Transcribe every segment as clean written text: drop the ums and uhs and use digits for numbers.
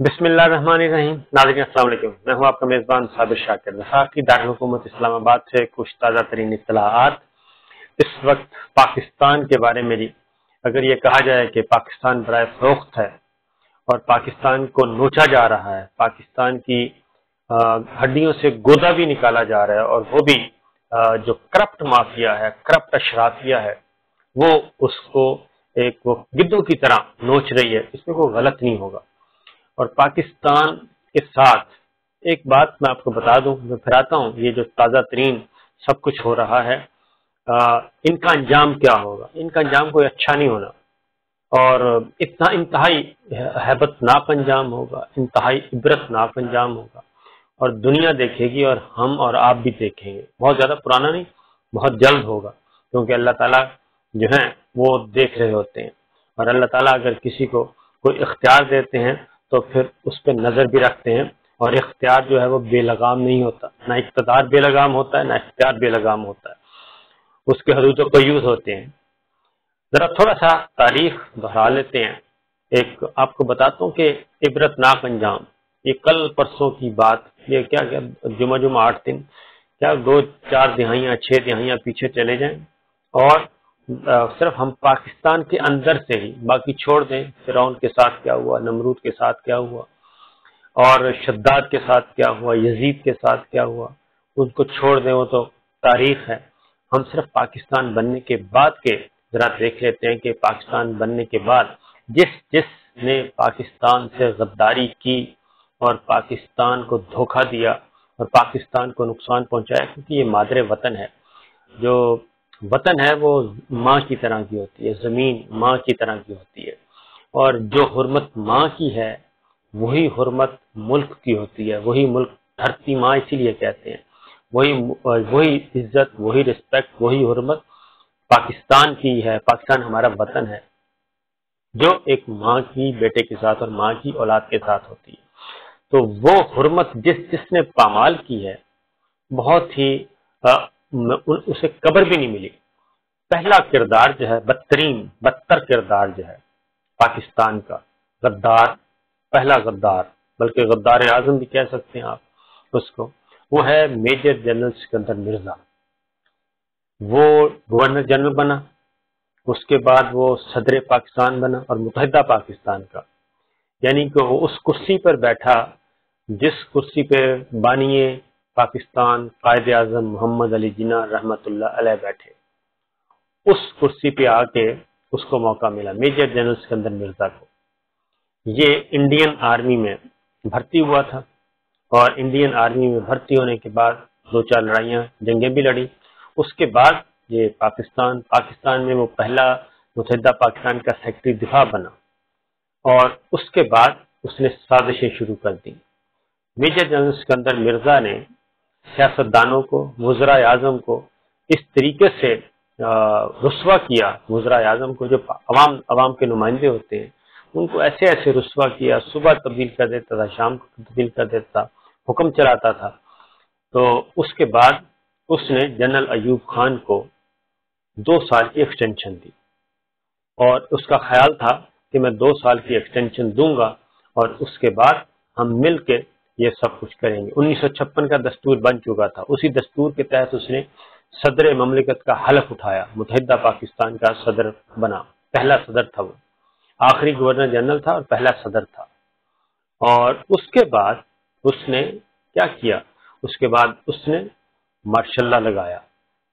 بسم اللہ الرحمن الرحیم۔ ناظرین السلام علیکم، میں ہوں آپ کا میزبان صابر شاکر۔ وفاقی دارالحکومت اسلام آباد سے کچھ تازہ ترین اطلاعات۔ اس وقت پاکستان کے بارے میں اگر یہ کہا جائے کہ پاکستان برائے فروخت ہے اور پاکستان کو نوچا جا رہا ہے، پاکستان کی ہڈیوں سے گودا بھی نکالا جا رہا ہے، اور وہ بھی جو کرپٹ مافیا ہے، کرپٹ اشرافیہ ہے، وہ اس کو وہ گدوں کی طرح نوچ رہی ہے، اس میں کوئی غلط نہیں ہوگا۔ اور پاکستان کے ساتھ ایک بات میں آپ کو بتا دوں، میں پھراتا ہوں، یہ جو تازہ ترین سب کچھ ہو رہا ہے، ان کا انجام کیا ہوگا؟ ان کا انجام کوئی اچھا نہیں ہونا، اور اتنا انتہائی ہیبت ناک انجام ہوگا، انتہائی عبرت ناک انجام ہوگا، اور دنیا دیکھے گی اور ہم اور آپ بھی دیکھیں گے۔ بہت زیادہ پرانا نہیں، بہت جلد ہوگا، کیونکہ اللہ تعالیٰ جو ہیں وہ دیکھ رہے ہوتے ہیں، اور اللہ تعالیٰ اگر کسی کو کوئی اختیار دیتے ہیں تو پھر اس پہ نظر بھی رکھتے ہیں، اور اختیار جو ہے وہ بے لگام نہیں ہوتا، نہ اقتدار بے لگام ہوتا ہے، نہ اختیار بے لگام ہوتا ہے، اس کے حدود و قیود ہوتے ہیں۔ ذرا تھوڑا سا تاریخ دہرا لیتے ہیں۔ ایک آپ کو بتاتا ہوں کہ عبرت ناک انجام، یہ کل پرسوں کی بات، یہ کیا جمعہ 8 دن، کیا 2-4 دہائیاں 6 دہائیاں پیچھے چلے جائیں، اور صرف ہم پاکستان کے اندر سے ہی، باقی چھوڑ دیں فرعون کے ساتھ کیا ہوا، نمرود کے ساتھ کیا ہوا، اور شداد کے ساتھ کیا ہوا، یزید کے ساتھ کیا ہوا، ان کو چھوڑ دیں، وہ تو تاریخ ہے۔ ہم صرف پاکستان بننے کے بعد کے ذرا دیکھ لیتے ہیں کہ پاکستان بننے کے بعد جس نے پاکستان سے غداری کی اور پاکستان کو دھوکہ دیا اور پاکستان کو نقصان پہنچایا، کیونکہ یہ مادر وطن ہے۔ جو وطن ہے وہ ماں کی طرح کی ہوتی ہے، زمین ماں کی طرح کی ہوتی ہے، اور جو حرمت ماں کی ہے وہی حرمت ملک کی ہوتی ہے، وہی ملک دھرتی ماں اسی لیے کہتے ہیں، وہی عزت، وہی رسپیکٹ، وہی حرمت پاکستان کی ہے۔ پاکستان ہمارا وطن ہے، جو ایک ماں کی بیٹے کے ساتھ اور ماں کی اولاد کے ساتھ ہوتی ہے۔ تو وہ حرمت جس نے پامال کی ہے، بہت ہی اسے قبر بھی نہیں ملی۔ پہلا کردار جو ہے، بدتر کردار جو ہے پاکستان کا، غدار، پہلا غدار، بلکہ غدار اعظم بھی کہہ سکتے ہیں آپ اس کو، وہ ہے میجر جنرل سکندر مرزا۔ وہ گورنر جنرل بنا، اس کے بعد وہ صدر پاکستان بنا اور متحدہ پاکستان کا، یعنی کہ وہ اس کرسی پر بیٹھا جس کرسی پہ بانی پاکستان قائد اعظم محمد علی جناح رحمۃ اللہ علیہ بیٹھے، اس کرسی پہ آ کے اس کو موقع ملا، میجر جنرل سکندر مرزا کو۔ یہ انڈین آرمی میں بھرتی ہوا تھا، اور انڈین آرمی میں بھرتی ہونے کے بعد 2-4 لڑائیاں جنگیں بھی لڑی۔ اس کے بعد یہ پاکستان میں وہ پہلا متحدہ پاکستان کا سیکرٹری دفاع بنا، اور اس کے بعد اس نے سازشیں شروع کر دی۔ میجر جنرل سکندر مرزا نے سیاستدانوں کو، وزراء اعظم کو اس طریقے سے رسوا کیا، وزراء اعظم کو جو عوام کے نمائندے ہوتے ہیں ان کو ایسے رسوا کیا، صبح تبدیل کر دیتا تھا، شام کو تبدیل کر دیتا، حکم چلاتا تھا۔ تو اس کے بعد اس نے جنرل ایوب خان کو 2 سال کی ایکسٹینشن دی، اور اس کا خیال تھا کہ میں 2 سال کی ایکسٹینشن دوں گا اور اس کے بعد ہم مل کے یہ سب کچھ کریں گے۔ 1956 کا دستور بن چکا تھا، اسی دستور کے تحت اس نے صدر مملکت کا حلف اٹھایا، متحدہ پاکستان کا صدر بنا، پہلا صدر تھا، وہ آخری گورنر جنرل تھا اور پہلا صدر تھا۔ اور اس کے بعد اس نے کیا کیا؟ اس کے بعد اس نے مارشل لا لگایا،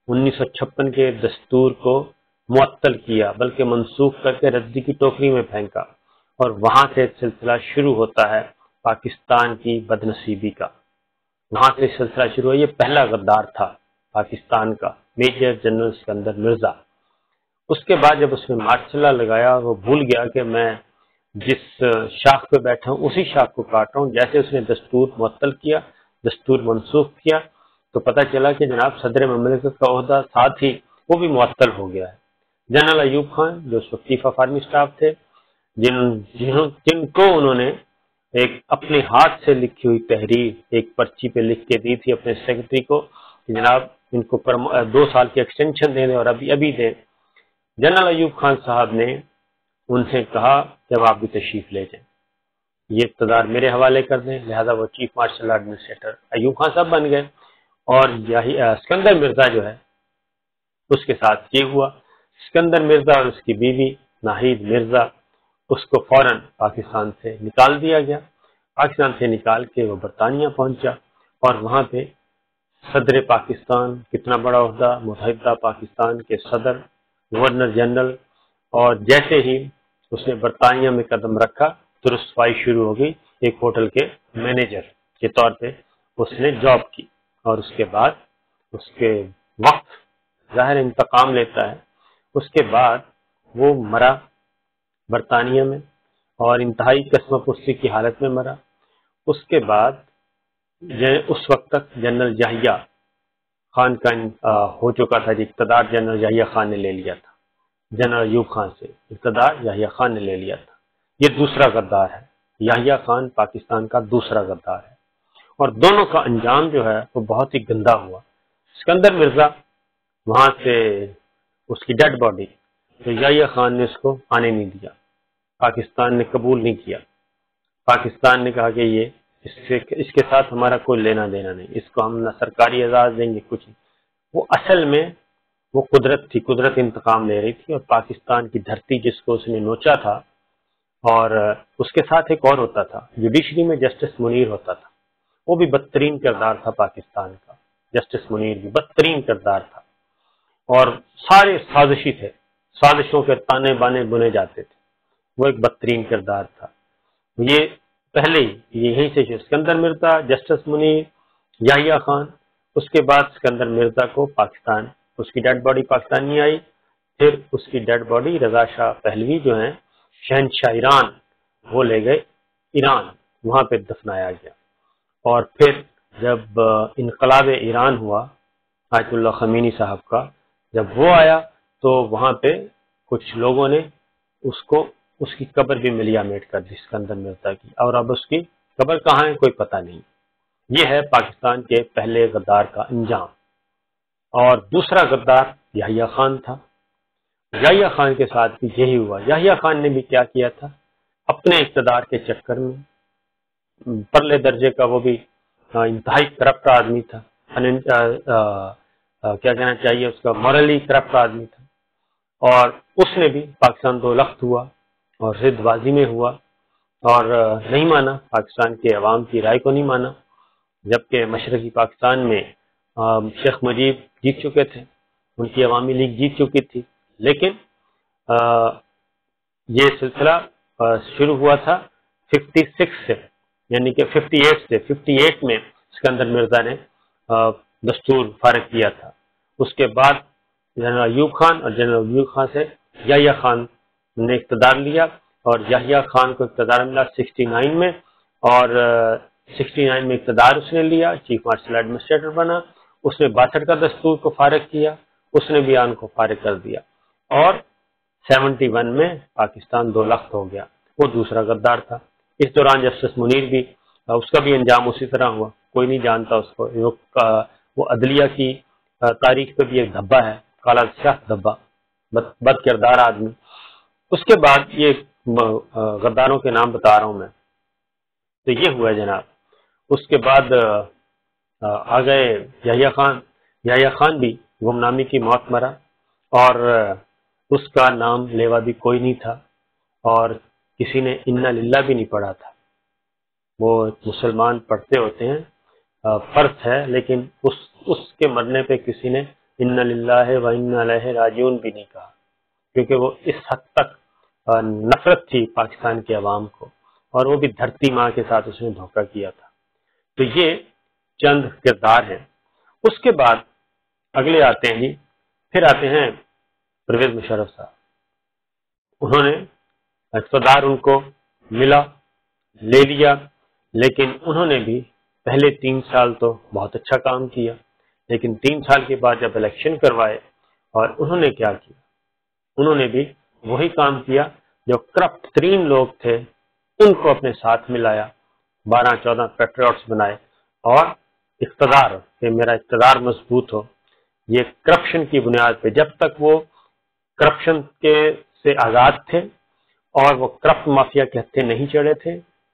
1956 کے دستور کو معطل کیا، بلکہ منسوخ کر کے ردی کی ٹوکری میں پھینکا، اور وہاں سے سلسلہ شروع ہوتا ہے پاکستان کی بدنصیبی کا، وہاں سے سلسلہ شروع ہوا۔ یہ پہلا غدار تھا پاکستان کا، میجر جنرل سکندر مرزا۔ اس کے بعد جب اس نے مارشل لا لگایا، وہ بھول گیا کہ میں جس شاخ پہ بیٹھا ہوں اسی شاخ کو کاٹ رہا ہوں۔ جیسے اس نے دستور معطل کیا، دستور منسوخ کیا، تو پتہ چلا کہ جناب صدر مملکت کا عہدہ ساتھ ہی وہ بھی معطل ہو گیا ہے۔ جنرل ایوب خان جو چیف آف آرمی اسٹاف تھے، جن کو انہوں نے ایک اپنے ہاتھ سے لکھی ہوئی تحریر ایک پرچی پہ لکھ کے دی تھی اپنے سیکرٹری کو کہ جناب ان کو 2 سال کی ایکسٹینشن دے دیں اور ابھی دیں، جنرل ایوب خان صاحب نے ان سے کہا کہ اب آپ بھی تشریف لے جائیں۔ یہ اقتدار میرے حوالے کر دیں، لہذا وہ chief marshal administrator Ayub Khan صاحب بن گئے، اور اسکندر مرزا جو ہے اس کے ساتھ یہ ہوا، اسکندر مرزا اور اس کی بیوی ناہید مرزا، اس کو فوراً پاکستان سے نکال دیا گیا۔ پاکستان سے نکال کے وہ برطانیہ پہنچا، اور وہاں پہ صدر پاکستان، کتنا بڑا عہدہ، متحدہ پاکستان کے صدر، گورنر جنرل، اور جیسے ہی اس نے برطانیہ میں قدم رکھا تو رسوائی شروع ہو گئی۔ ایک ہوٹل کے مینیجر کے طور پہ اس نے جاب کی، اور اس کے بعد اس کے وقت ظاہر انتقام لیتا ہے، اس کے بعد وہ مرا برطانیہ میں، اور انتہائی قسم پرسی کی حالت میں مرا۔ اس کے بعد اس وقت تک جنرل یحییٰ خان کا ہو چکا تھا، جو اقتدار جنرل یحییٰ خان نے لے لیا تھا، جنرل ایوب خان سے اقتدار یحییٰ خان نے لے لیا تھا۔ یہ دوسرا غدار ہے، یحییٰ خان پاکستان کا دوسرا غدار ہے، اور دونوں کا انجام جو ہے وہ بہت ہی گندا ہوا۔ اسکندر مرزا وہاں سے اس کی ڈیڈ باڈی تو یحییٰ خان نے اس کو آنے نہیں دیا، پاکستان نے قبول نہیں کیا، پاکستان نے کہا کہ یہ اس کے ساتھ ہمارا کوئی لینا دینا نہیں، اس کو ہم نہ سرکاری اعزاز دیں گے، کچھ نہیں۔ وہ اصل میں وہ قدرت تھی، قدرت انتقام لے رہی تھی، اور پاکستان کی دھرتی جس کو اس نے نوچا تھا، اور اس کے ساتھ ایک اور ہوتا تھا جوڈیشری میں، جسٹس منیر ہوتا تھا، وہ بھی بدترین کردار تھا پاکستان کا، جسٹس منیر بھی بدترین کردار تھا، اور سارے سازشی تھے، سازشوں کے تانے بانے بنے جاتے تھے، وہ ایک بدترین کردار تھا۔ یہ پہلے ہی یہیں سے اسکندر مرزا، جسٹس منیر، یحییٰ خان، اس کے بعد اسکندر مرزا کو پاکستان، اس کی ڈیڈ باڈی پاکستان نہیں آئی، پھر اس کی ڈیڈ باڈی رضا شاہ پہلوی جو ہیں شہنشاہ ایران، وہ لے گئے ایران، وہاں پہ دفنایا گیا۔ اور پھر جب انقلاب ایران ہوا آیت اللہ خمینی صاحب کا، جب وہ آیا تو وہاں پہ کچھ لوگوں نے اس کی قبر بھی ملیامیٹ کر دی اسکندر مرزا کی، اور اب اس کی قبر کہاں ہے کوئی پتہ نہیں۔ یہ ہے پاکستان کے پہلے غدار کا انجام۔ اور دوسرا غدار یحییٰ خان تھا، یحییٰ خان کے ساتھ بھی یہی ہوا۔ یحییٰ خان نے بھی کیا کیا تھا، اپنے اقتدار کے چکر میں پرلے درجے کا وہ بھی انتہائی کرپٹ آدمی تھا، کیا کہنا چاہیے اس کا، مورلی کرپٹ آدمی تھا، اور اس نے بھی پاکستان دو لخت ہوا اور ضد بازی میں ہوا، اور نہیں مانا پاکستان کے عوام کی رائے کو نہیں مانا، جبکہ مشرقی پاکستان میں شیخ مجیب جیت چکے تھے، ان کی عوامی لیگ جیت چکی تھی، لیکن یہ سلسلہ شروع ہوا تھا 56 سے، یعنی کہ 58 میں اسکندر مرزا نے دستور فارغ کیا تھا۔ اس کے بعد جنرل ایوب خان، اور جنرل ایوب خان سے یحییٰ خان نے اقتدار لیا، اور یحییٰ خان کو اقتدار ملا 69 میں، اور 69 میں اقتدار اس نے لیا، چیف مارشل ایڈمنسٹریٹر بنا، اس نے 62 کا دستور کو فارغ کیا، اس نے بھی آن کو فارغ کر دیا، اور 71 میں پاکستان دو لخت ہو گیا۔ وہ دوسرا غدار تھا۔ اس دوران جسٹس منیر بھی، اس کا بھی انجام اسی طرح ہوا، کوئی نہیں جانتا اس کو، وہ عدلیہ کی تاریخ پہ بھی ایک دھبا ہے، کالا سیاہ دھبا، بد کردار آدمی۔ اس کے بعد یہ غداروں کے نام بتا رہا ہوں میں، تو یہ ہوا جناب۔ اس کے بعد آ گئے یحییٰ خان۔ یحییٰ خان بھی گمنامی کی موت مرا، اور اس کا نام لیوا بھی کوئی نہیں تھا، اور کسی نے انا للہ بھی نہیں پڑھا تھا۔ وہ مسلمان پڑھتے ہوتے ہیں، فرض ہے، لیکن اس کے مرنے پہ کسی نے انا للہ و انا الیہ راجعون بھی نہیں کہا، کیونکہ وہ اس حد تک نفرت تھی پاکستان کے عوام کو، اور وہ بھی دھرتی ماں کے ساتھ اس نے دھوکہ کیا تھا۔ تو یہ چند کردار ہیں۔ اس کے بعد اگلے آتے ہیں جی، پھر آتے ہیں پرویز مشرف صاحب۔ انہوں نے اقتدار ان کو ملا، لے لیا، لیکن انہوں نے بھی پہلے 3 سال تو بہت اچھا کام کیا، لیکن 3 سال کے بعد جب الیکشن کروائے، اور انہوں نے کیا کیا، انہوں نے بھی وہی کام کیا جو کرپٹ ترین لوگ تھے ان کو اپنے ساتھ ملایا، 12-14 پیٹریوٹس بنائے، اور اقتدار کہ میرا اقتدار مضبوط ہو، یہ کرپشن کی بنیاد پہ، جب تک وہ کرپشن سے آزاد تھے اور وہ کرپٹ مافیا کے ہتھے نہیں چڑھے تھے،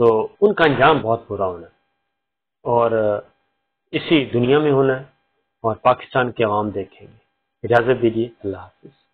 تو ان کا انجام بہت برا ہونا ہے، اور اسی دنیا میں ہونا ہے، اور پاکستان کے عوام دیکھیں گے۔ اجازت دیجیے، اللہ حافظ۔